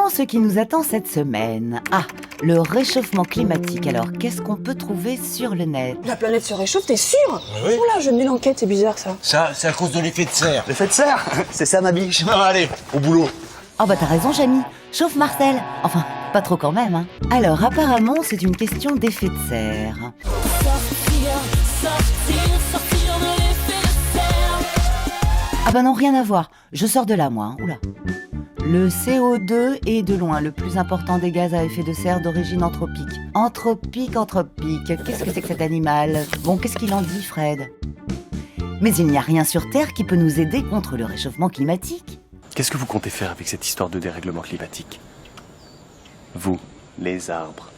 Voyons ce qui nous attend cette semaine. Ah, le réchauffement climatique. Alors, qu'est-ce qu'on peut trouver sur le net? La planète se réchauffe, t'es sûr? Oui. Oula, je menais l'enquête, c'est bizarre ça. Ça, c'est à cause de l'effet de serre. L'effet de serre? C'est ça ma biche. Non, allez, au boulot. Oh bah t'as raison, Jamy. Chauffe Marcel. Enfin, pas trop quand même, hein. Alors, apparemment, c'est une question d'effet de serre. Ah bah non, rien à voir. Je sors de là, moi. Hein. Oula. Le CO2 est de loin le plus important des gaz à effet de serre d'origine anthropique. Anthropique. Qu'est-ce que c'est que cet animal? Bon, qu'est-ce qu'il en dit, Fred? Mais il n'y a rien sur Terre qui peut nous aider contre le réchauffement climatique. Qu'est-ce que vous comptez faire avec cette histoire de dérèglement climatique? Vous, les arbres.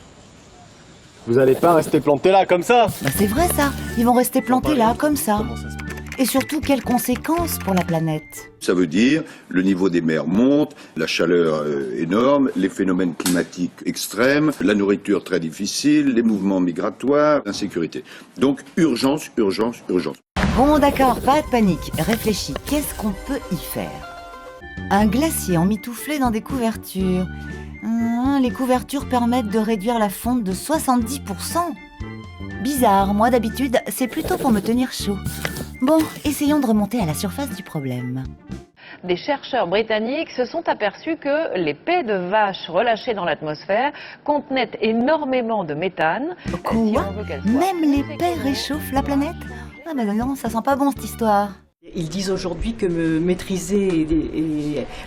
Vous allez pas rester plantés là comme ça? Bah c'est vrai ça, ils vont rester plantés là, comme ça. Comment ça se passe? Et surtout, quelles conséquences pour la planète? Ça veut dire le niveau des mers monte, la chaleur énorme, les phénomènes climatiques extrêmes, la nourriture très difficile, les mouvements migratoires, l'insécurité. Donc urgence. Bon d'accord, pas de panique, réfléchis, qu'est-ce qu'on peut y faire? Un glacier emmitouflé dans des couvertures. Les couvertures permettent de réduire la fonte de 70%. Bizarre, moi d'habitude, c'est plutôt pour me tenir chaud. Bon, essayons de remonter à la surface du problème. Des chercheurs britanniques se sont aperçus que les paies de vache relâchées dans l'atmosphère contenaient énormément de méthane. Quoi? Même les paies réchauffent la planète? Ah bah non, ça sent pas bon cette histoire. Ils disent aujourd'hui que maîtriser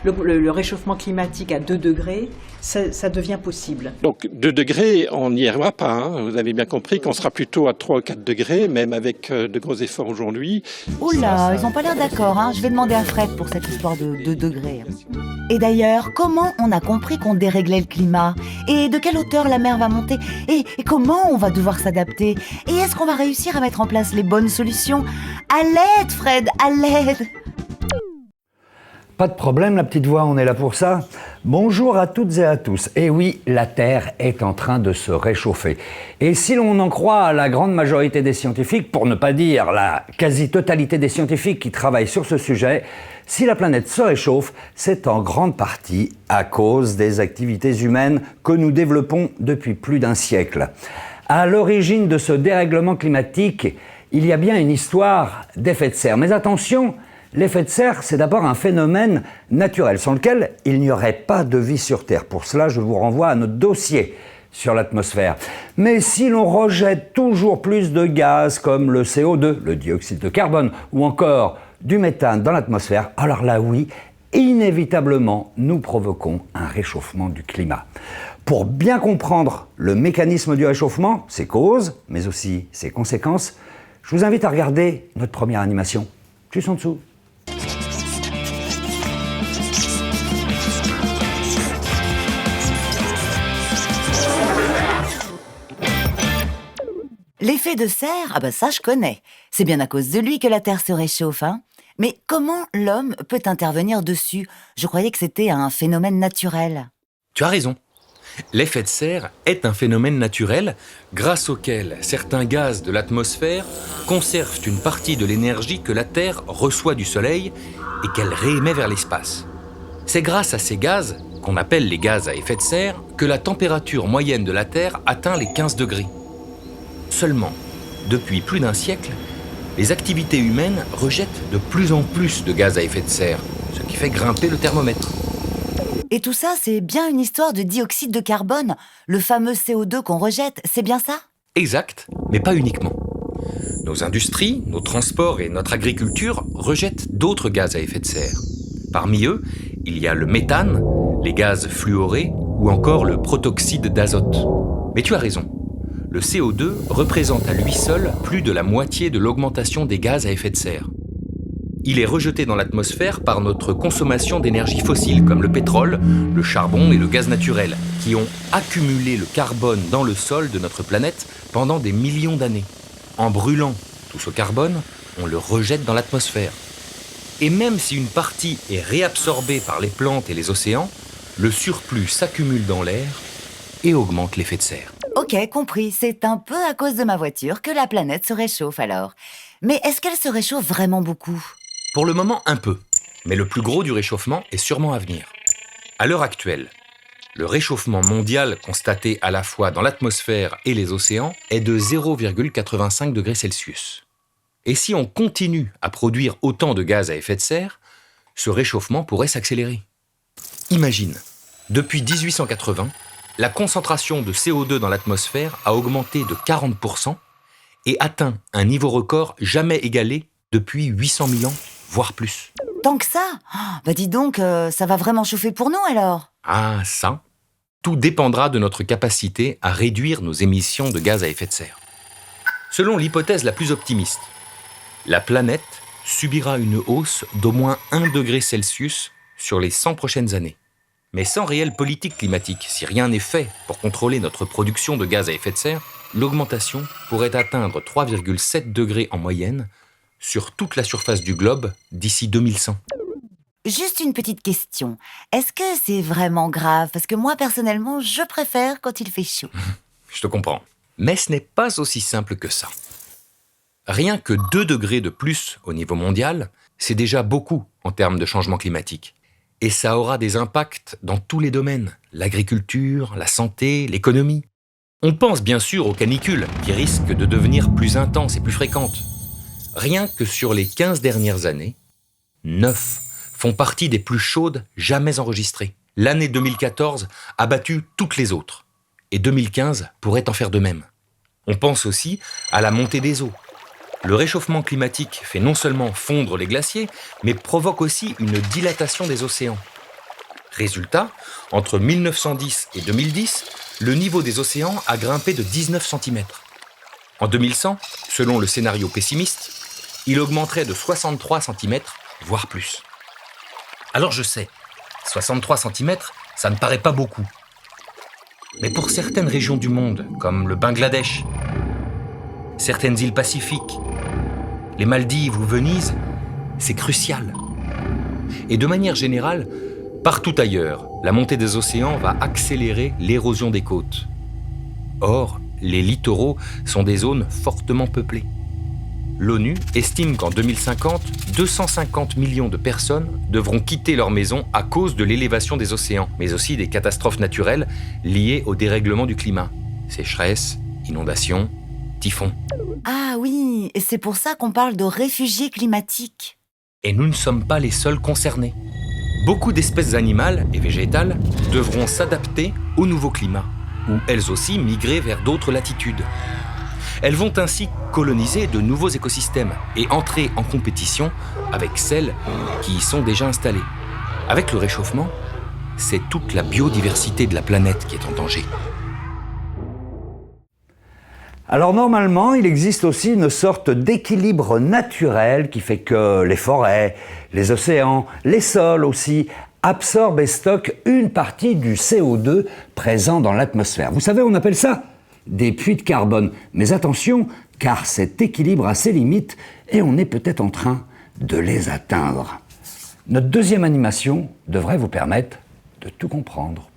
le réchauffement climatique à 2 degrés, ça devient possible. Donc 2 degrés, on n'y arrivera pas. Hein. Vous avez bien compris qu'on sera plutôt à 3 ou 4 degrés, même avec de gros efforts aujourd'hui. Oula, ils n'ont pas l'air d'accord. Hein. Je vais demander à Fred pour cette histoire de 2 degrés. Et d'ailleurs, comment on a compris qu'on déréglait le climat? Et de quelle hauteur la mer va monter? Et comment on va devoir s'adapter? Et est-ce qu'on va réussir à mettre en place les bonnes solutions? À l'aide, Fred, à l'aide! Pas de problème, la petite voix, on est là pour ça. Bonjour à toutes et à tous. Et oui, la Terre est en train de se réchauffer. Et si l'on en croit la grande majorité des scientifiques, pour ne pas dire la quasi-totalité des scientifiques qui travaillent sur ce sujet, si la planète se réchauffe, c'est en grande partie à cause des activités humaines que nous développons depuis plus d'un siècle. À l'origine de ce dérèglement climatique, il y a bien une histoire d'effet de serre. Mais attention, l'effet de serre, c'est d'abord un phénomène naturel, sans lequel il n'y aurait pas de vie sur Terre. Pour cela, je vous renvoie à notre dossier sur l'atmosphère. Mais si l'on rejette toujours plus de gaz comme le CO2, le dioxyde de carbone, ou encore du méthane dans l'atmosphère, alors là oui, inévitablement, nous provoquons un réchauffement du climat. Pour bien comprendre le mécanisme du réchauffement, ses causes, mais aussi ses conséquences, je vous invite à regarder notre première animation, juste en dessous. L'effet de serre, ah bah ça je connais. C'est bien à cause de lui que la Terre se réchauffe, hein. Mais comment l'homme peut intervenir dessus? Je croyais que c'était un phénomène naturel. Tu as raison. L'effet de serre est un phénomène naturel grâce auquel certains gaz de l'atmosphère conservent une partie de l'énergie que la Terre reçoit du Soleil et qu'elle réémet vers l'espace. C'est grâce à ces gaz, qu'on appelle les gaz à effet de serre, que la température moyenne de la Terre atteint les 15 degrés. Seulement, depuis plus d'un siècle, les activités humaines rejettent de plus en plus de gaz à effet de serre, ce qui fait grimper le thermomètre. Et tout ça, c'est bien une histoire de dioxyde de carbone, le fameux CO2 qu'on rejette, c'est bien ça? Exact, mais pas uniquement. Nos industries, nos transports et notre agriculture rejettent d'autres gaz à effet de serre. Parmi eux, il y a le méthane, les gaz fluorés ou encore le protoxyde d'azote. Mais tu as raison, le CO2 représente à lui seul plus de la moitié de l'augmentation des gaz à effet de serre. Il est rejeté dans l'atmosphère par notre consommation d'énergie fossile comme le pétrole, le charbon et le gaz naturel, qui ont accumulé le carbone dans le sol de notre planète pendant des millions d'années. En brûlant tout ce carbone, on le rejette dans l'atmosphère. Et même si une partie est réabsorbée par les plantes et les océans, le surplus s'accumule dans l'air et augmente l'effet de serre. Ok, compris, c'est un peu à cause de ma voiture que la planète se réchauffe alors. Mais est-ce qu'elle se réchauffe vraiment beaucoup ? Pour le moment, un peu. Mais le plus gros du réchauffement est sûrement à venir. À l'heure actuelle, Le réchauffement mondial constaté à la fois dans l'atmosphère et les océans est de 0,85 degrés Celsius. Et si on continue à produire autant de gaz à effet de serre, ce réchauffement pourrait s'accélérer. Imagine, depuis 1880, la concentration de CO2 dans l'atmosphère a augmenté de 40% et atteint un niveau record jamais égalé depuis 800 000 ans, voire plus. Tant que ça? Bah dis donc, ça va vraiment chauffer pour nous alors? Ah, ça, tout dépendra de notre capacité à réduire nos émissions de gaz à effet de serre. Selon l'hypothèse la plus optimiste, la planète subira une hausse d'au moins 1 degré Celsius sur les 100 prochaines années. Mais sans réelle politique climatique, si rien n'est fait pour contrôler notre production de gaz à effet de serre, l'augmentation pourrait atteindre 3,7 degrés en moyenne sur toute la surface du globe d'ici 2100. Juste une petite question. Est-ce que c'est vraiment grave? Parce que moi, personnellement, je préfère quand il fait chaud. Je te comprends. Mais ce n'est pas aussi simple que ça. Rien que 2 degrés de plus au niveau mondial, c'est déjà beaucoup en termes de changement climatique. Et ça aura des impacts dans tous les domaines, l'agriculture, la santé, l'économie. On pense bien sûr aux canicules, qui risquent de devenir plus intenses et plus fréquentes. Rien que sur les 15 dernières années, 9 font partie des plus chaudes jamais enregistrées. L'année 2014 a battu toutes les autres. Et 2015 pourrait en faire de même. On pense aussi à la montée des eaux. Le réchauffement climatique fait non seulement fondre les glaciers, mais provoque aussi une dilatation des océans. Résultat, entre 1910 et 2010, le niveau des océans a grimpé de 19 cm. En 2100, selon le scénario pessimiste, il augmenterait de 63 cm, voire plus. Alors je sais, 63 cm, ça ne paraît pas beaucoup. Mais pour certaines régions du monde, comme le Bangladesh, certaines îles Pacifiques, les Maldives ou Venise, c'est crucial. Et de manière générale, partout ailleurs, la montée des océans va accélérer l'érosion des côtes. Or, les littoraux sont des zones fortement peuplées. L'ONU estime qu'en 2050, 250 millions de personnes devront quitter leur maison à cause de l'élévation des océans, mais aussi des catastrophes naturelles liées au dérèglement du climat. Sécheresse, inondations, typhons. Ah oui, et c'est pour ça qu'on parle de réfugiés climatiques. Et nous ne sommes pas les seuls concernés. Beaucoup d'espèces animales et végétales devront s'adapter au nouveau climat, ou elles aussi migrer vers d'autres latitudes. Elles vont ainsi coloniser de nouveaux écosystèmes et entrer en compétition avec celles qui y sont déjà installées. Avec le réchauffement, c'est toute la biodiversité de la planète qui est en danger. Alors normalement, il existe aussi une sorte d'équilibre naturel qui fait que les forêts, les océans, les sols aussi absorbent et stockent une partie du CO2 présent dans l'atmosphère. Vous savez, on appelle ça des puits de carbone. Mais attention, car cet équilibre a ses limites et on est peut-être en train de les atteindre. Notre deuxième animation devrait vous permettre de tout comprendre.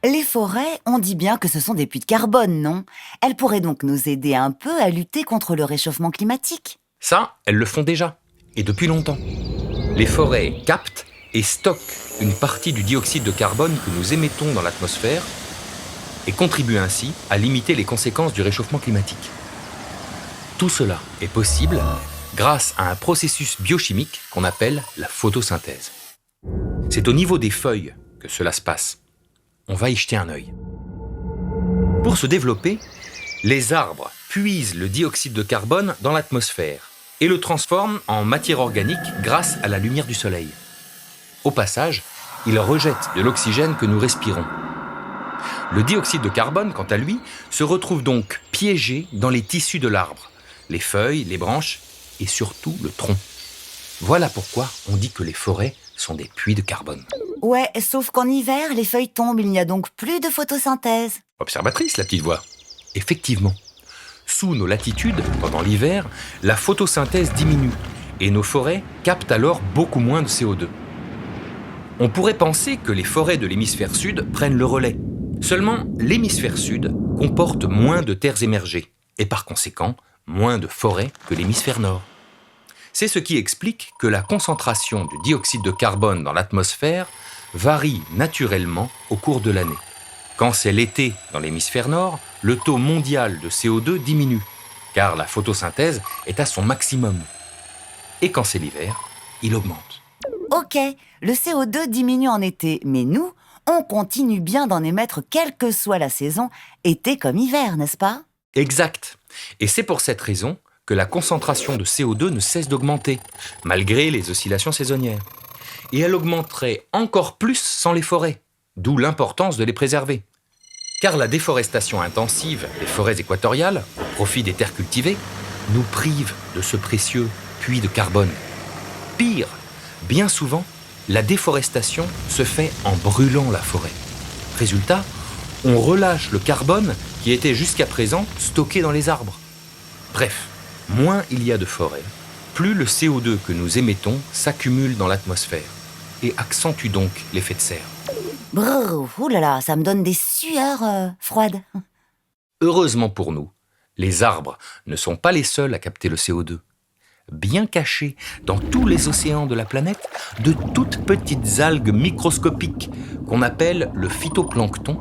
Les forêts, on dit bien que ce sont des puits de carbone, non? Elles pourraient donc nous aider un peu à lutter contre le réchauffement climatique. Ça, elles le font déjà, et depuis longtemps. Les forêts captent et stockent une partie du dioxyde de carbone que nous émettons dans l'atmosphère et contribuent ainsi à limiter les conséquences du réchauffement climatique. Tout cela est possible grâce à un processus biochimique qu'on appelle la photosynthèse. C'est au niveau des feuilles que cela se passe. On va y jeter un œil. Pour se développer, les arbres puisent le dioxyde de carbone dans l'atmosphère et le transforment en matière organique grâce à la lumière du soleil. Au passage, ils rejettent de l'oxygène que nous respirons. Le dioxyde de carbone, quant à lui, se retrouve donc piégé dans les tissus de l'arbre, les feuilles, les branches et surtout le tronc. Voilà pourquoi on dit que les forêts sont des puits de carbone. Ouais, sauf qu'en hiver, les feuilles tombent, il n'y a donc plus de photosynthèse. Observatrice, la petite voix. Effectivement. Sous nos latitudes, pendant l'hiver, la photosynthèse diminue et nos forêts captent alors beaucoup moins de CO2. On pourrait penser que les forêts de l'hémisphère sud prennent le relais. Seulement, l'hémisphère sud comporte moins de terres émergées et par conséquent moins de forêt que l'hémisphère nord. C'est ce qui explique que la concentration du dioxyde de carbone dans l'atmosphère varie naturellement au cours de l'année. Quand c'est l'été dans l'hémisphère nord, le taux mondial de CO2 diminue, car la photosynthèse est à son maximum. Et quand c'est l'hiver, il augmente. Ok, le CO2 diminue en été, mais nous, on continue bien d'en émettre quelle que soit la saison, été comme hiver, n'est-ce pas? Exact. Et c'est pour cette raison que la concentration de CO2 ne cesse d'augmenter, malgré les oscillations saisonnières. Et elle augmenterait encore plus sans les forêts, d'où l'importance de les préserver. Car la déforestation intensive des forêts équatoriales, au profit des terres cultivées, nous prive de ce précieux puits de carbone. Pire, bien souvent, la déforestation se fait en brûlant la forêt. Résultat, on relâche le carbone qui était jusqu'à présent stocké dans les arbres. Bref, moins il y a de forêts, plus le CO2 que nous émettons s'accumule dans l'atmosphère et accentue donc l'effet de serre. Brrr, oulala, ça me donne des sueurs froides. Heureusement pour nous, les arbres ne sont pas les seuls à capter le CO2. Bien cachés dans tous les océans de la planète, de toutes petites algues microscopiques qu'on appelle le phytoplancton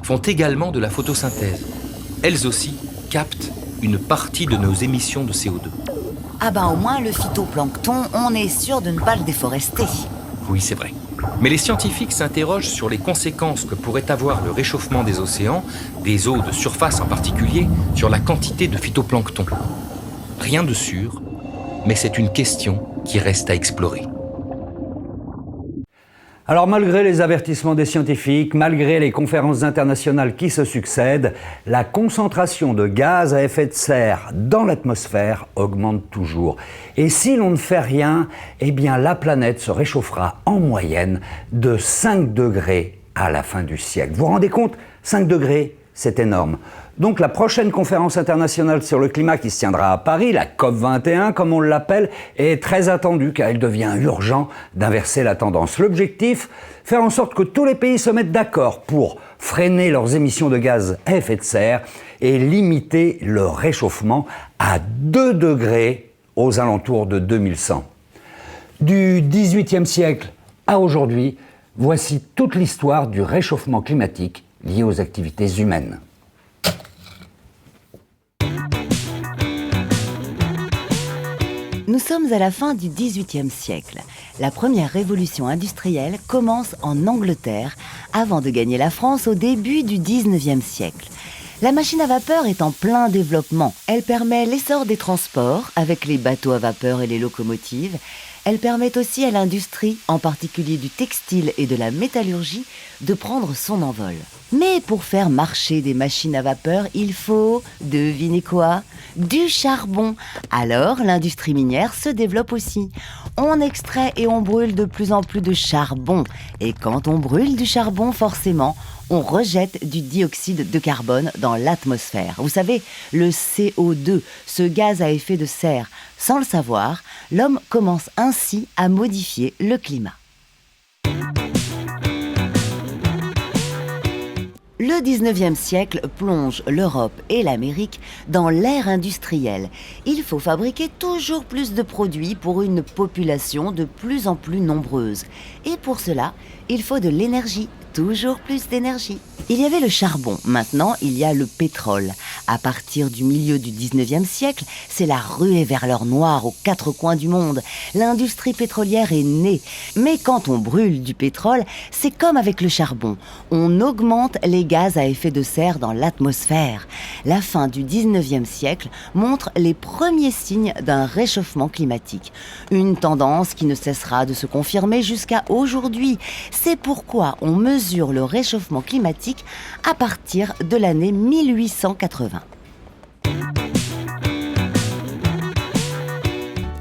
font également de la photosynthèse. Elles aussi captent une partie de nos émissions de CO2. Ah ben au moins le phytoplancton, on est sûr de ne pas le déforester. Oui, c'est vrai. Mais les scientifiques s'interrogent sur les conséquences que pourrait avoir le réchauffement des océans, des eaux de surface en particulier, sur la quantité de phytoplancton. Rien de sûr, mais c'est une question qui reste à explorer. Alors malgré les avertissements des scientifiques, malgré les conférences internationales qui se succèdent, la concentration de gaz à effet de serre dans l'atmosphère augmente toujours. Et si l'on ne fait rien, eh bien la planète se réchauffera en moyenne de 5 degrés à la fin du siècle. Vous vous rendez compte? 5 degrés, c'est énorme. Donc la prochaine conférence internationale sur le climat qui se tiendra à Paris, la COP21 comme on l'appelle, est très attendue car il devient urgent d'inverser la tendance. L'objectif, faire en sorte que tous les pays se mettent d'accord pour freiner leurs émissions de gaz à effet de serre et limiter le réchauffement à 2 degrés aux alentours de 2100. Du XVIIIe siècle à aujourd'hui, voici toute l'histoire du réchauffement climatique lié aux activités humaines. Nous sommes à la fin du XVIIIe siècle. La première révolution industrielle commence en Angleterre avant de gagner la France au début du XIXe siècle. La machine à vapeur est en plein développement. Elle permet l'essor des transports avec les bateaux à vapeur et les locomotives. Elle permet aussi à l'industrie, en particulier du textile et de la métallurgie, de prendre son envol. Mais pour faire marcher des machines à vapeur, il faut, devinez quoi? Du charbon. Alors l'industrie minière se développe aussi. On extrait et on brûle de plus en plus de charbon. Et quand on brûle du charbon, forcément, on rejette du dioxyde de carbone dans l'atmosphère. Vous savez, le CO2, ce gaz à effet de serre. Sans le savoir, l'homme commence ainsi à modifier le climat. Le 19e siècle plonge l'Europe et l'Amérique dans l'ère industrielle. Il faut fabriquer toujours plus de produits pour une population de plus en plus nombreuse. Et pour cela, il faut de l'énergie, toujours plus d'énergie. Il y avait le charbon, maintenant il y a le pétrole. À partir du milieu du 19e siècle, c'est la ruée vers l'or noir aux quatre coins du monde. L'industrie pétrolière est née. Mais quand on brûle du pétrole, c'est comme avec le charbon. On augmente les gaz à effet de serre dans l'atmosphère. La fin du 19e siècle montre les premiers signes d'un réchauffement climatique. Une tendance qui ne cessera de se confirmer jusqu'à aujourd'hui. C'est pourquoi on mesure le réchauffement climatique à partir de l'année 1880.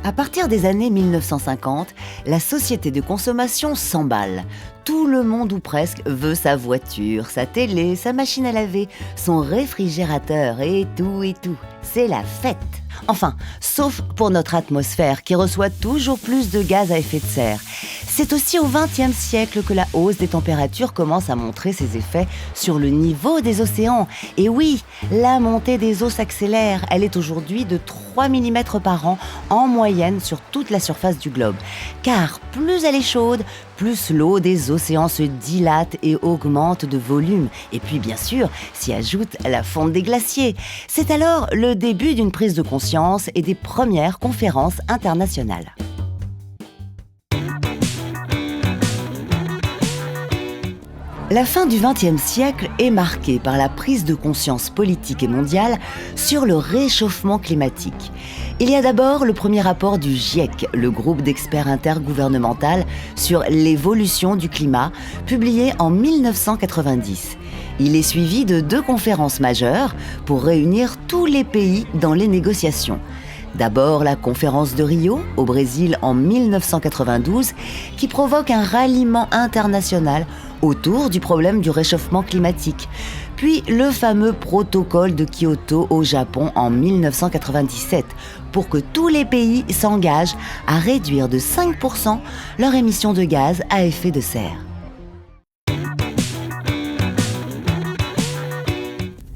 À partir des années 1950, la société de consommation s'emballe. Tout le monde ou presque veut sa voiture, sa télé, sa machine à laver, son réfrigérateur et tout. C'est la fête. Enfin, sauf pour notre atmosphère qui reçoit toujours plus de gaz à effet de serre. C'est aussi au XXe siècle que la hausse des températures commence à montrer ses effets sur le niveau des océans. Et oui, la montée des eaux s'accélère. Elle est aujourd'hui de 3 mm par an en moyenne sur toute la surface du globe. Car plus elle est chaude, plus l'eau des océans se dilate et augmente de volume. Et puis bien sûr, s'y ajoute la fonte des glaciers. C'est alors le début d'une prise de conscience et des premières conférences internationales. La fin du XXe siècle est marquée par la prise de conscience politique et mondiale sur le réchauffement climatique. Il y a d'abord le premier rapport du GIEC, le groupe d'experts intergouvernemental sur l'évolution du climat, publié en 1990. Il est suivi de 2 conférences majeures pour réunir tous les pays dans les négociations. D'abord la conférence de Rio, au Brésil en 1992, qui provoque un ralliement international autour du problème du réchauffement climatique. Puis le fameux protocole de Kyoto au Japon en 1997, pour que tous les pays s'engagent à réduire de 5% leurs émissions de gaz à effet de serre.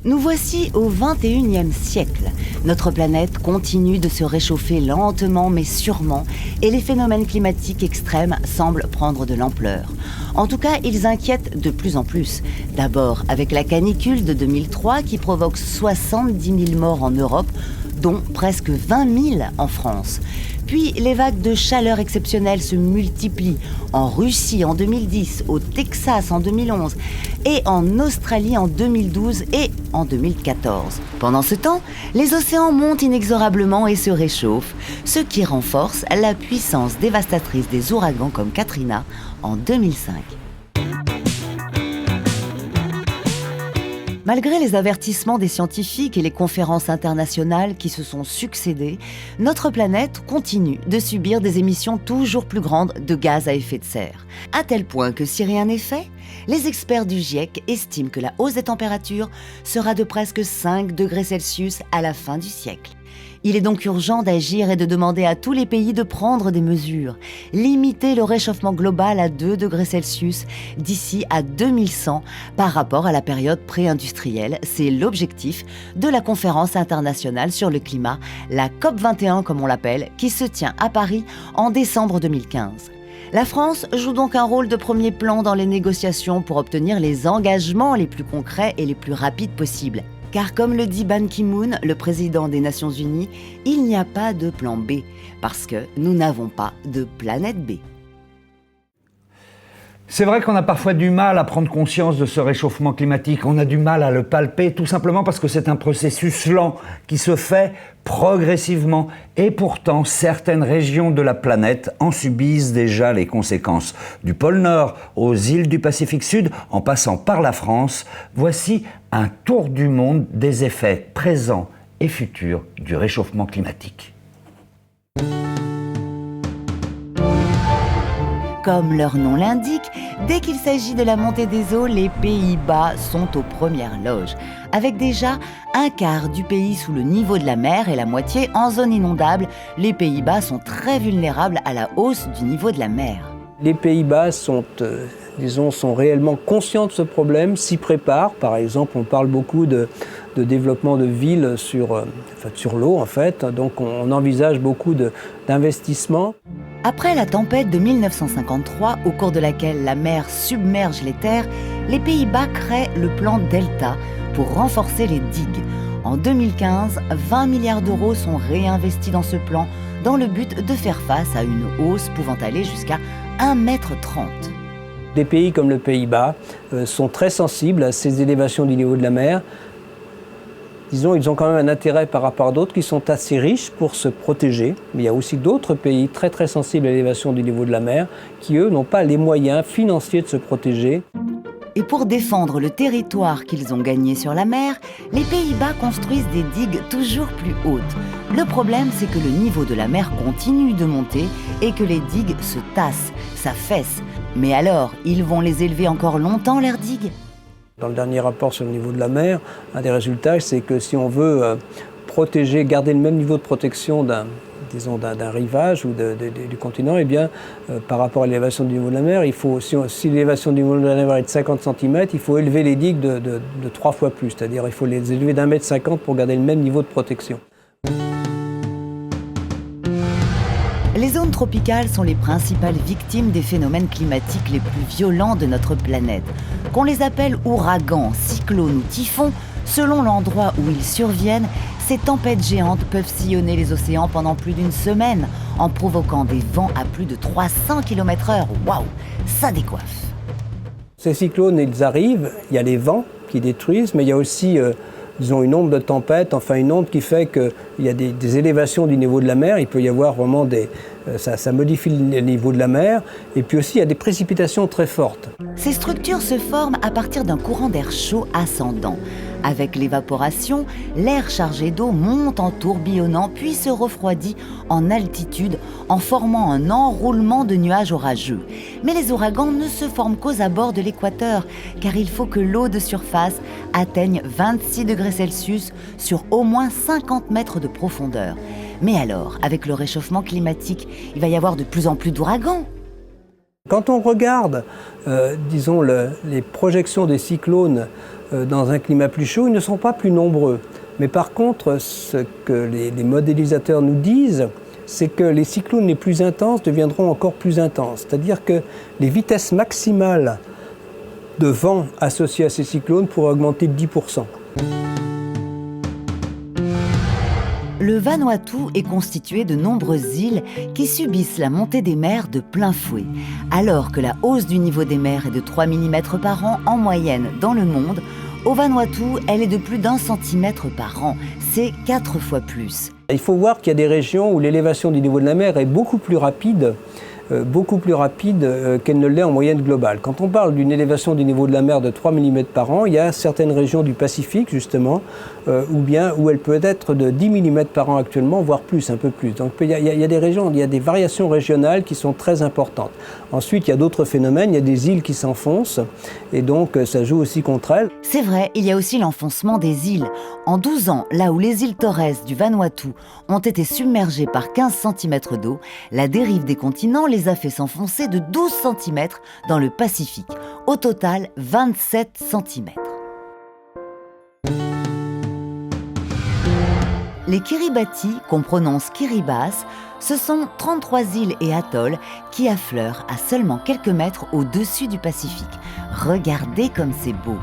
Nous voici au XXIe siècle. Notre planète continue de se réchauffer lentement mais sûrement et les phénomènes climatiques extrêmes semblent prendre de l'ampleur. En tout cas, ils inquiètent de plus en plus. D'abord avec la canicule de 2003 qui provoque 70 000 morts en Europe, dont presque 20 000 en France. Puis les vagues de chaleur exceptionnelles se multiplient en Russie en 2010, au Texas en 2011 et en Australie en 2012 et en 2014. Pendant ce temps, les océans montent inexorablement et se réchauffent, ce qui renforce la puissance dévastatrice des ouragans comme Katrina en 2005. Malgré les avertissements des scientifiques et les conférences internationales qui se sont succédées, notre planète continue de subir des émissions toujours plus grandes de gaz à effet de serre. À tel point que si rien n'est fait, les experts du GIEC estiment que la hausse des températures sera de presque 5 degrés Celsius à la fin du siècle. Il est donc urgent d'agir et de demander à tous les pays de prendre des mesures. Limiter le réchauffement global à 2 degrés Celsius d'ici à 2100 par rapport à la période pré-industrielle. C'est l'objectif de la conférence internationale sur le climat, la COP21 comme on l'appelle, qui se tient à Paris en décembre 2015. La France joue donc un rôle de premier plan dans les négociations pour obtenir les engagements les plus concrets et les plus rapides possibles. Car comme le dit Ban Ki-moon, le président des Nations Unies, il n'y a pas de plan B, parce que nous n'avons pas de planète B. C'est vrai qu'on a parfois du mal à prendre conscience de ce réchauffement climatique. On a du mal à le palper, tout simplement parce que c'est un processus lent qui se fait progressivement. Et pourtant, certaines régions de la planète en subissent déjà les conséquences. Du pôle Nord aux îles du Pacifique Sud, en passant par la France, voici un tour du monde des effets présents et futurs du réchauffement climatique. Comme leur nom l'indique, dès qu'il s'agit de la montée des eaux, les Pays-Bas sont aux premières loges, avec déjà un quart du pays sous le niveau de la mer et la moitié en zone inondable. Les Pays-Bas sont très vulnérables à la hausse du niveau de la mer. Les Pays-Bas sont réellement conscients de ce problème, s'y préparent. Par exemple, on parle beaucoup de développement de villes sur l'eau, en fait. Donc on envisage beaucoup d'investissements. Après la tempête de 1953, au cours de laquelle la mer submerge les terres, les Pays-Bas créent le plan Delta pour renforcer les digues. En 2015, 20 milliards d'euros sont réinvestis dans ce plan dans le but de faire face à une hausse pouvant aller jusqu'à 1,30 m. Des pays comme le Pays-Bas sont très sensibles à ces élévations du niveau de la mer. Disons, ils ont quand même un intérêt par rapport à d'autres qui sont assez riches pour se protéger. Mais il y a aussi d'autres pays très très sensibles à l'élévation du niveau de la mer qui, eux, n'ont pas les moyens financiers de se protéger. Et pour défendre le territoire qu'ils ont gagné sur la mer, les Pays-Bas construisent des digues toujours plus hautes. Le problème, c'est que le niveau de la mer continue de monter et que les digues se tassent, s'affaissent. Mais alors, ils vont les élever encore longtemps, leurs digues ? Dans le dernier rapport sur le niveau de la mer, un des résultats, c'est que si on veut protéger, garder le même niveau de protection disons, d'un rivage ou du continent, eh bien, par rapport à l'élévation du niveau de la mer, il faut, si l'élévation du niveau de la mer est de 50 cm, il faut élever les digues de 3 fois plus, c'est-à-dire il faut les élever d'1,50 m pour garder le même niveau de protection. Les zones tropicales sont les principales victimes des phénomènes climatiques les plus violents de notre planète. Qu'on les appelle ouragans, cyclones ou typhons, selon l'endroit où ils surviennent, ces tempêtes géantes peuvent sillonner les océans pendant plus d'une semaine, en provoquant des vents à plus de 300 km/h. Waouh, ça décoiffe. Ces cyclones, ils arrivent, il y a les vents qui détruisent, mais il y a aussi disons une onde de tempête, enfin une onde qui fait qu'il y a des élévations du niveau de la mer, il peut y avoir vraiment ça modifie le niveau de la mer, et puis aussi il y a des précipitations très fortes. Ces structures se forment à partir d'un courant d'air chaud ascendant. Avec l'évaporation, l'air chargé d'eau monte en tourbillonnant puis se refroidit en altitude en formant un enroulement de nuages orageux. Mais les ouragans ne se forment qu'aux abords de l'équateur, car il faut que l'eau de surface atteigne 26 degrés Celsius sur au moins 50 mètres de profondeur. Mais alors, avec le réchauffement climatique, il va y avoir de plus en plus d'ouragans. Quand on regarde, disons, les projections des cyclones dans un climat plus chaud, ils ne sont pas plus nombreux. Mais par contre, ce que les modélisateurs nous disent, c'est que les cyclones les plus intenses deviendront encore plus intenses. C'est-à-dire que les vitesses maximales de vent associées à ces cyclones pourraient augmenter de 10%. Le Vanuatu est constitué de nombreuses îles qui subissent la montée des mers de plein fouet. Alors que la hausse du niveau des mers est de 3 mm par an en moyenne dans le monde, au Vanuatu, elle est de plus d'1 cm par an. C'est 4 fois plus. Il faut voir qu'il y a des régions où l'élévation du niveau de la mer est beaucoup plus rapide qu'elle ne l'est en moyenne globale. Quand on parle d'une élévation du niveau de la mer de 3 mm par an, il y a certaines régions du Pacifique, justement, où elle peut être de 10 mm par an actuellement, voire plus, un peu plus. Donc il y a des régions, il y a des variations régionales qui sont très importantes. Ensuite, il y a d'autres phénomènes, il y a des îles qui s'enfoncent, et donc ça joue aussi contre elles. C'est vrai, il y a aussi l'enfoncement des îles. En 12 ans, là où les îles Torres du Vanuatu ont été submergées par 15 cm d'eau, la dérive des continents les a fait s'enfoncer de 12 cm dans le Pacifique. Au total, 27 cm. Les Kiribati, qu'on prononce Kiribati, ce sont 33 îles et atolls qui affleurent à seulement quelques mètres au-dessus du Pacifique. Regardez comme c'est beau.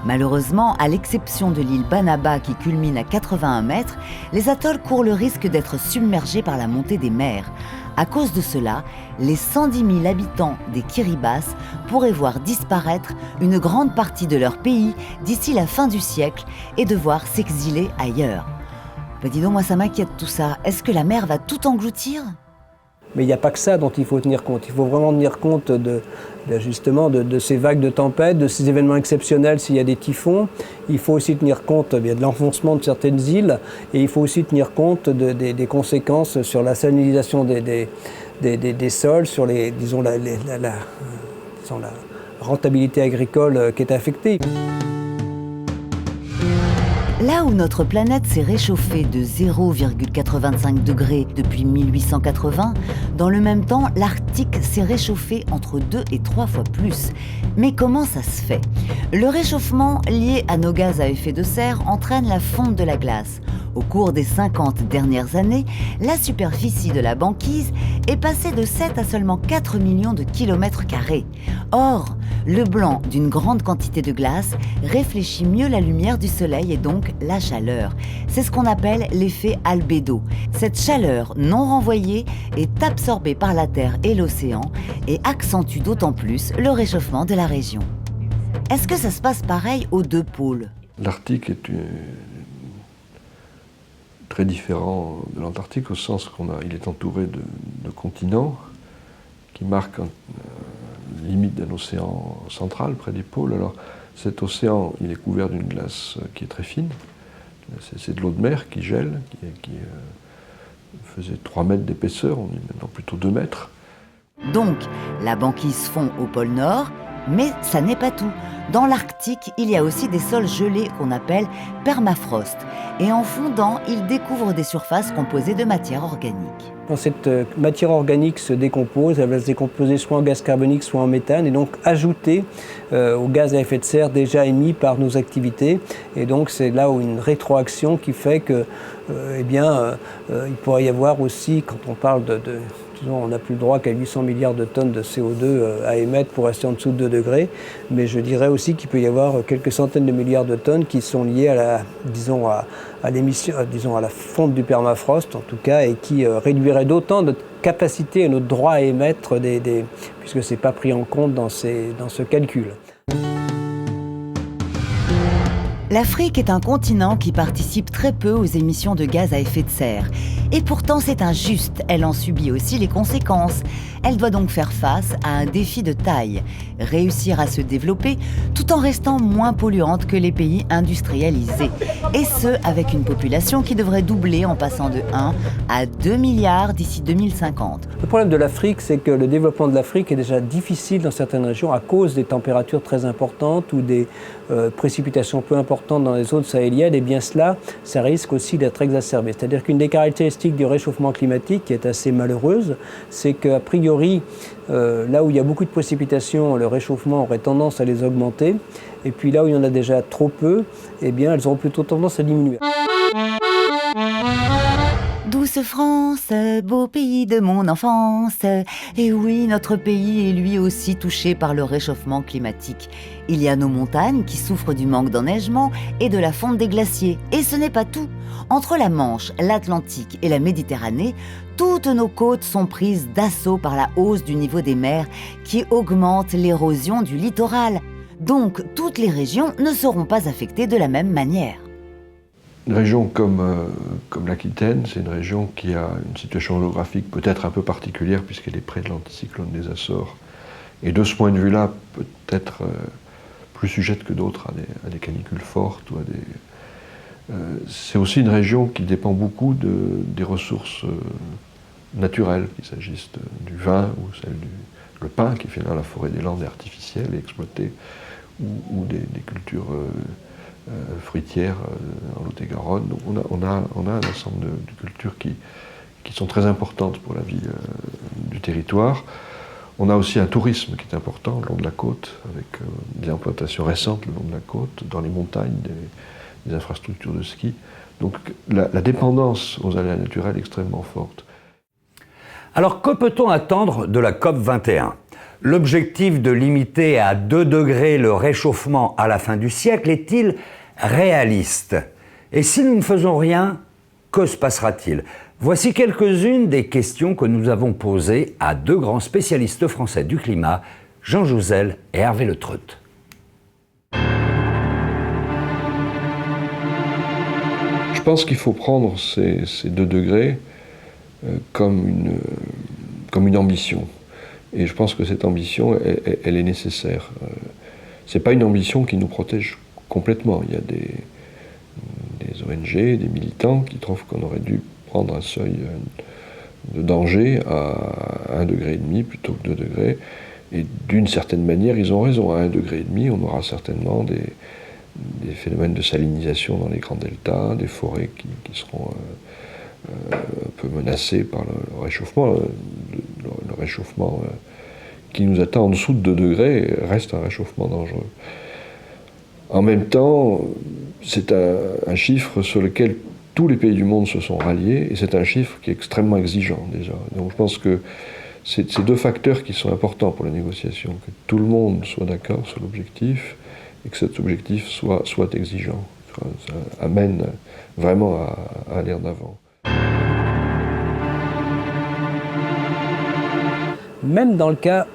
Malheureusement, à l'exception de l'île Banaba qui culmine à 81 mètres, les atolls courent le risque d'être submergés par la montée des mers. À cause de cela, les 110 000 habitants des Kiribati pourraient voir disparaître une grande partie de leur pays d'ici la fin du siècle et devoir s'exiler ailleurs. Bah dis donc, moi ça m'inquiète tout ça. Est-ce que la mer va tout engloutir ? Mais il n'y a pas que ça dont il faut tenir compte. Il faut vraiment tenir compte justement de ces vagues de tempêtes, de ces événements exceptionnels s'il y a des typhons. Il faut aussi tenir compte bien, de l'enfoncement de certaines îles et il faut aussi tenir compte des conséquences sur la salinisation des sols, sur la rentabilité agricole qui est affectée. Là où notre planète s'est réchauffée de 0,85 degrés depuis 1880, dans le même temps, l'Arctique s'est réchauffé entre 2 et 3 fois plus. Mais comment ça se fait ? Le réchauffement lié à nos gaz à effet de serre entraîne la fonte de la glace. Au cours des 50 dernières années, la superficie de la banquise est passée de 7 à seulement 4 millions de kilomètres carrés. Or, le blanc d'une grande quantité de glace réfléchit mieux la lumière du soleil et donc la chaleur. C'est ce qu'on appelle l'effet albédo. Cette chaleur non renvoyée est absorbée par la Terre et l'océan et accentue d'autant plus le réchauffement de la région. Est-ce que ça se passe pareil aux deux pôles ? L'Arctique est très différent de l'Antarctique au sens qu'il est entouré de continents qui marquent la limite d'un océan central près des pôles. Alors cet océan, il est couvert d'une glace qui est très fine. C'est de l'eau de mer qui gèle, qui faisait 3 mètres d'épaisseur, on est maintenant plutôt 2 mètres. Donc, la banquise fond au pôle Nord Mais ça n'est pas tout. Dans l'Arctique, il y a aussi des sols gelés qu'on appelle permafrost. Et en fondant, ils découvrent des surfaces composées de matière organique. Quand cette matière organique se décompose, elle va se décomposer soit en gaz carbonique, soit en méthane, et donc ajouter aux gaz à effet de serre déjà émis par nos activités. Et donc c'est là où une rétroaction qui fait que, il pourrait y avoir aussi, quand on parle disons, on n'a plus le droit qu'à 800 milliards de tonnes de CO2 à émettre pour rester en dessous de 2 degrés, mais je dirais aussi qu'il peut y avoir quelques centaines de milliards de tonnes qui sont liées à l'émission, à la fonte du permafrost en tout cas, et qui réduirait d'autant notre capacité et notre droit à émettre puisque ce n'est pas pris en compte dans ce calcul. L'Afrique est un continent qui participe très peu aux émissions de gaz à effet de serre. Et pourtant, c'est injuste. Elle en subit aussi les conséquences. Elle doit donc faire face à un défi de taille. Réussir à se développer tout en restant moins polluante que les pays industrialisés. Et ce, avec une population qui devrait doubler en passant de 1 à 2 milliards d'ici 2050. Le problème de l'Afrique, c'est que le développement de l'Afrique est déjà difficile dans certaines régions à cause des températures très importantes ou des précipitations peu importantes dans les zones sahéliennes. Et bien cela, ça risque aussi d'être exacerbé. C'est-à-dire qu'une des caractéristiques du réchauffement climatique qui est assez malheureuse, c'est qu'a priori, là où il y a beaucoup de précipitations, le réchauffement aurait tendance à les augmenter. Et puis là où il y en a déjà trop peu, eh bien, elles auront plutôt tendance à diminuer. Douce France, beau pays de mon enfance. Et oui, notre pays est lui aussi touché par le réchauffement climatique. Il y a nos montagnes qui souffrent du manque d'enneigement et de la fonte des glaciers. Et ce n'est pas tout. Entre la Manche, l'Atlantique et la Méditerranée, toutes nos côtes sont prises d'assaut par la hausse du niveau des mers qui augmente l'érosion du littoral. Donc, toutes les régions ne seront pas affectées de la même manière. Une région comme l'Aquitaine, c'est une région qui a une situation géographique peut-être un peu particulière puisqu'elle est près de l'anticyclone des Açores. Et de ce point de vue-là, peut-être plus sujette que d'autres à des canicules fortes. C'est aussi une région qui dépend beaucoup des ressources naturelles, qu'il s'agisse du vin ou le pin, qui finalement la forêt des Landes est artificielle et exploitée, ou des cultures fruitières en Lot-et-Garonne. On a un ensemble de cultures qui sont très importantes pour la vie du territoire. On a aussi un tourisme qui est important le long de la côte, avec des implantations récentes le long de la côte, dans les montagnes, des infrastructures de ski. Donc la dépendance aux aléas naturels est extrêmement forte. Alors que peut-on attendre de la COP21 ? L'objectif de limiter à 2 degrés le réchauffement à la fin du siècle est-il réaliste ? Et si nous ne faisons rien, que se passera-t-il ? Voici quelques-unes des questions que nous avons posées à 2 grands spécialistes français du climat, Jean Jouzel et Hervé Le Treut. Je pense qu'il faut prendre ces 2 degrés comme une ambition. Et je pense que cette ambition, elle est nécessaire. Ce n'est pas une ambition qui nous protège complètement. Il y a des ONG, des militants qui trouvent qu'on aurait dû prendre un seuil de danger à 1,5 degré plutôt que 2 degrés. Et d'une certaine manière, ils ont raison. À 1,5 degré, on aura certainement des phénomènes de salinisation dans les grands deltas, des forêts qui seront un peu menacées par le réchauffement. Le réchauffement qui nous attend en dessous de 2 degrés reste un réchauffement dangereux. En même temps, c'est un chiffre sur lequel tous les pays du monde se sont ralliés, et c'est un chiffre qui est extrêmement exigeant déjà. Donc je pense que c'est 2 facteurs qui sont importants pour la négociation, que tout le monde soit d'accord sur l'objectif, et que cet objectif soit exigeant. Ça amène vraiment à aller en avant. Même dans le cas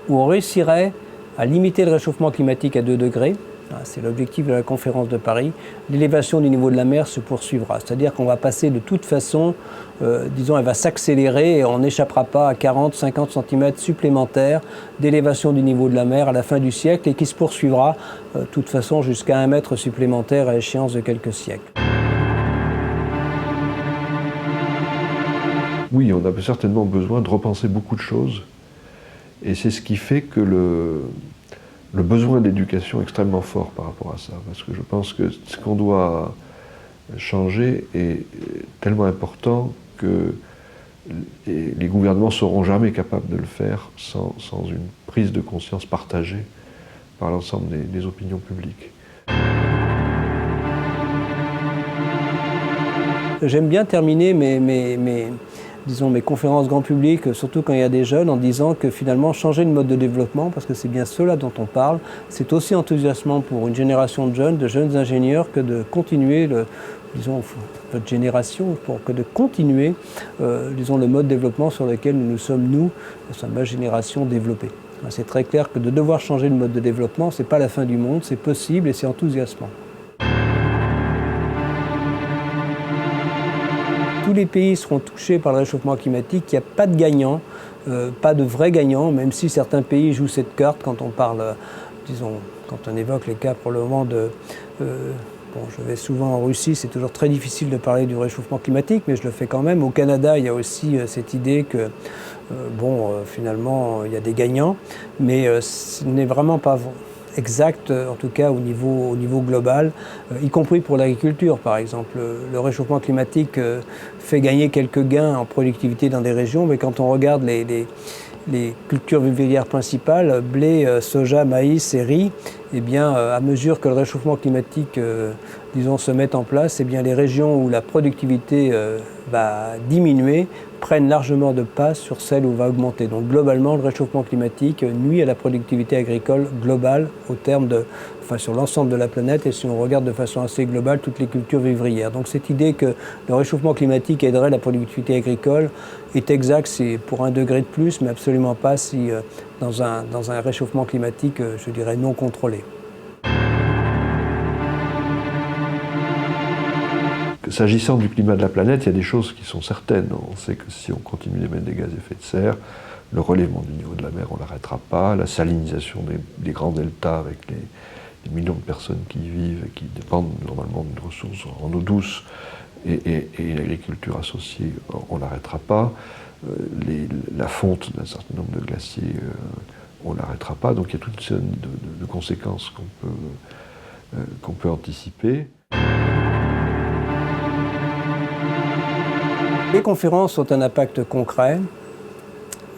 où on réussirait à limiter le réchauffement climatique à 2 degrés, c'est l'objectif de la conférence de Paris, l'élévation du niveau de la mer se poursuivra. C'est-à-dire qu'on va passer de toute façon, elle va s'accélérer et on n'échappera pas à 40-50 cm supplémentaires d'élévation du niveau de la mer à la fin du siècle et qui se poursuivra de toute façon jusqu'à 1 mètre supplémentaire à échéance de quelques siècles. Oui, on a certainement besoin de repenser beaucoup de choses. Et c'est ce qui fait que le besoin d'éducation extrêmement fort par rapport à ça, parce que je pense que ce qu'on doit changer est tellement important que les gouvernements ne seront jamais capables de le faire sans une prise de conscience partagée par l'ensemble des opinions publiques. J'aime bien terminer mes conférences grand public, surtout quand il y a des jeunes, en disant que finalement changer de mode de développement, parce que c'est bien cela dont on parle, c'est aussi enthousiasmant pour une génération de jeunes ingénieurs, que de continuer votre génération, que de continuer le mode de développement sur lequel nous sommes, ma génération, développés. C'est très clair que de devoir changer de mode de développement, ce n'est pas la fin du monde, c'est possible et c'est enthousiasmant. Tous les pays seront touchés par le réchauffement climatique, il n'y a pas de gagnant, pas de vrai gagnant, même si certains pays jouent cette carte quand on parle, quand on évoque les cas pour le moment de... je vais souvent en Russie, c'est toujours très difficile de parler du réchauffement climatique, mais je le fais quand même. Au Canada, il y a aussi cette idée que, finalement, il y a des gagnants, mais ce n'est vraiment pas exact, en tout cas au niveau global, y compris pour l'agriculture, par exemple. Le réchauffement climatique fait gagner quelques gains en productivité dans des régions, mais quand on regarde les cultures vivrières principales, blé, soja, maïs et riz, eh bien, à mesure que le réchauffement climatique se met en place, eh bien, les régions où la productivité va diminuer prennent largement de pas sur celles où va augmenter. Donc globalement, le réchauffement climatique nuit à la productivité agricole globale sur l'ensemble de la planète, et si on regarde de façon assez globale toutes les cultures vivrières. Donc cette idée que le réchauffement climatique aiderait la productivité agricole est exacte, c'est pour 1 degré de plus, mais absolument pas si dans un réchauffement climatique, je dirais, non contrôlé. S'agissant du climat de la planète, il y a des choses qui sont certaines. On sait que si on continue d'émettre des gaz à effet de serre, le relèvement du niveau de la mer, on ne l'arrêtera pas, la salinisation des grands deltas avec les millions de personnes qui y vivent et qui dépendent normalement d'une ressource en eau douce et l'agriculture associée, on ne l'arrêtera pas. La fonte d'un certain nombre de glaciers, on ne l'arrêtera pas. Donc il y a toute une série de conséquences qu'on peut anticiper. Les conférences ont un impact concret,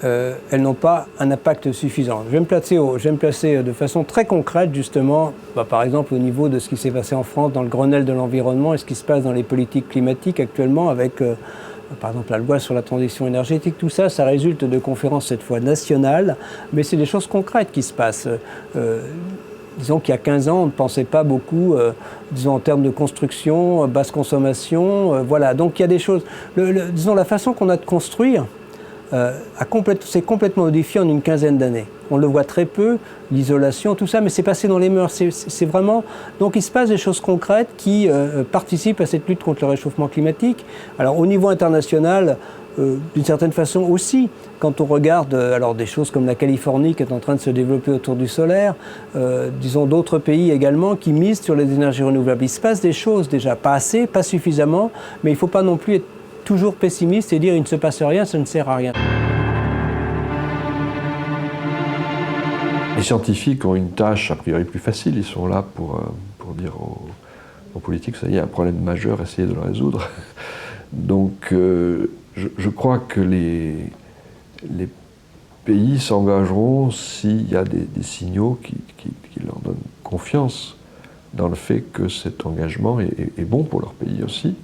elles n'ont pas un impact suffisant. Je vais me placer de façon très concrète, justement, par exemple au niveau de ce qui s'est passé en France dans le Grenelle de l'environnement et ce qui se passe dans les politiques climatiques actuellement avec, par exemple, la loi sur la transition énergétique. Tout ça, ça résulte de conférences cette fois nationales, mais c'est des choses concrètes qui se passent. Disons qu'il y a 15 ans, on ne pensait pas beaucoup, en termes de construction, basse consommation, voilà. Donc il y a des choses, la façon qu'on a de construire s'est complètement modifiée en une quinzaine d'années. On le voit très peu, l'isolation, tout ça, mais c'est passé dans les mœurs. C'est vraiment... Donc il se passe des choses concrètes qui participent à cette lutte contre le réchauffement climatique. Alors au niveau international, d'une certaine façon aussi, quand on regarde des choses comme la Californie qui est en train de se développer autour du solaire, d'autres pays également qui misent sur les énergies renouvelables. Il se passe des choses déjà, pas assez, pas suffisamment, mais il ne faut pas non plus être toujours pessimiste et dire il ne se passe rien, ça ne sert à rien. Les scientifiques ont une tâche a priori plus facile, ils sont là pour dire aux politiques, ça y est, un problème majeur, essayez de le résoudre. Donc je crois que les pays s'engageront s'il y a des signaux qui leur donnent confiance dans le fait que cet engagement est bon pour leur pays aussi,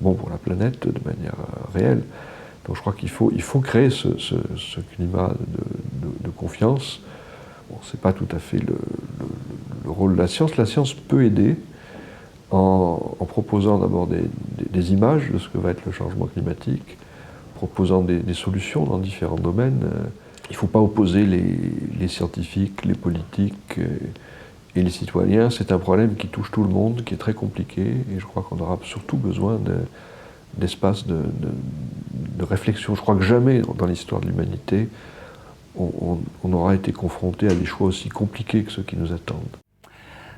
bon pour la planète de manière réelle. Donc je crois qu'il faut créer ce climat de confiance. Bon, ce n'est pas tout à fait le rôle de la science. La science peut aider en proposant d'abord des images de ce que va être le changement climatique, proposant des solutions dans différents domaines. Il ne faut pas opposer les scientifiques, les politiques et les citoyens. C'est un problème qui touche tout le monde, qui est très compliqué, et je crois qu'on aura surtout besoin d'espace de réflexion. Je crois que jamais dans l'histoire de l'humanité, on aura été confronté à des choix aussi compliqués que ceux qui nous attendent.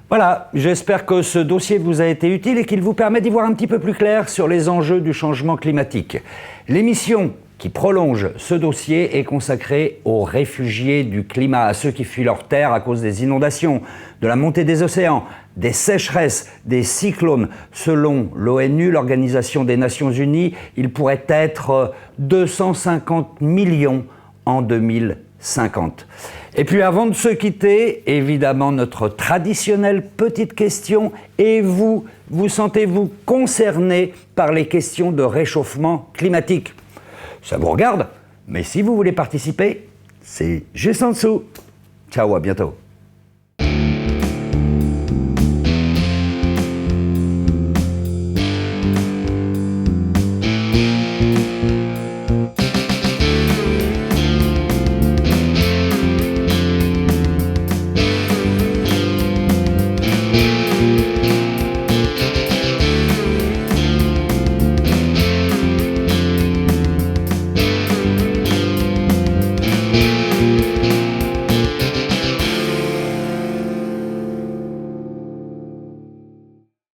Voilà, j'espère que ce dossier vous a été utile et qu'il vous permet d'y voir un petit peu plus clair sur les enjeux du changement climatique. L'émission qui prolonge ce dossier est consacré aux réfugiés du climat, à ceux qui fuient leur terre à cause des inondations, de la montée des océans, des sécheresses, des cyclones. Selon l'ONU, l'Organisation des Nations Unies, il pourrait être 250 millions en 2050. Et puis avant de se quitter, évidemment notre traditionnelle petite question, et vous sentez-vous concerné par les questions de réchauffement climatique ? Ça vous regarde, mais si vous voulez participer, c'est juste en dessous. Ciao, à bientôt.